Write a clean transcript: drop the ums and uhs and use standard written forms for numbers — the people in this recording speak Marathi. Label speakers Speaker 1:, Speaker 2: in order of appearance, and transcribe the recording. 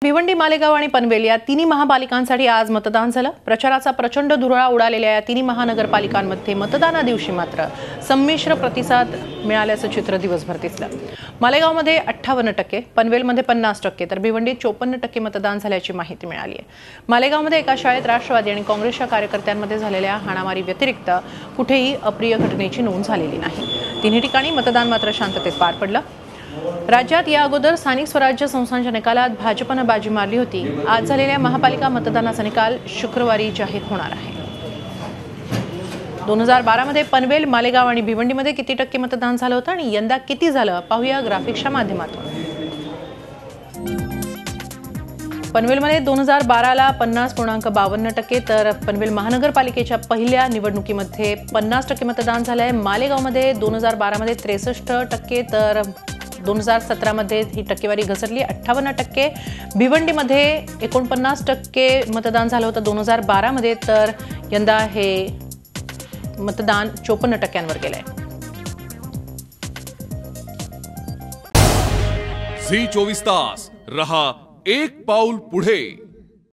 Speaker 1: भिवंडी, मालेगाव आणि पनवेल या तिन्ही महापालिकांसाठी आज मतदान झालं। प्रचाराचा प्रचंड धुरळा उडालेल्या या तिन्ही महानगरपालिकांमध्ये मतदाना दिवशी मात्र संमिश्र प्रतिसाद मिळाल्याचं चित्र दिवसभर दिसलं। मालेगावमध्ये 58%, पनवेलमध्ये 50% तर भिवंडीत 54% मतदान झाल्याची माहिती मिळाली आहे। मालेगावमध्ये एका शाळेत राष्ट्रवादी आणि काँग्रेसच्या कार्यकर्त्यांमध्ये झालेल्या हाणामारी व्यतिरिक्त कुठेही अप्रिय घटनेची नोंद झालेली नाही। तिन्ही ठिकाणी मतदान मात्र शांततेत पार पडलं। राज्यात या अगोदर स्थानिक स्वराज्य संस्थांच्या निकालात भाजपनं बाजी मारली होती। आज झालेल्या महापालिका मतदानाचा निकाल शुक्रवारी जाहीर होणार आहे। 2012 मध्ये पनवेल, मालेगाव आणि भिवंडीमध्ये किती टक्के मतदान झालं होतं आणि यंदा किती झालं पाहूया ग्राफिक्सच्या माध्यमातून। पनवेलमध्ये 2012 ला 50.52% तर पनवेल महानगरपालिकेच्या पहिल्या निवडणुकीमध्ये 50% मतदान झालंय। मालेगावमध्ये 2012 मध्ये 63% तर 2017 मध्ये ही टक्केवारी घसरली 58%। भिवंडीमध्ये 49% मतदान झालं होतं 2012 मध्ये, तर यंदा हे मतदान 54%वर गेलंय।
Speaker 2: झी 24 तास रहा एक पाऊल पुढे।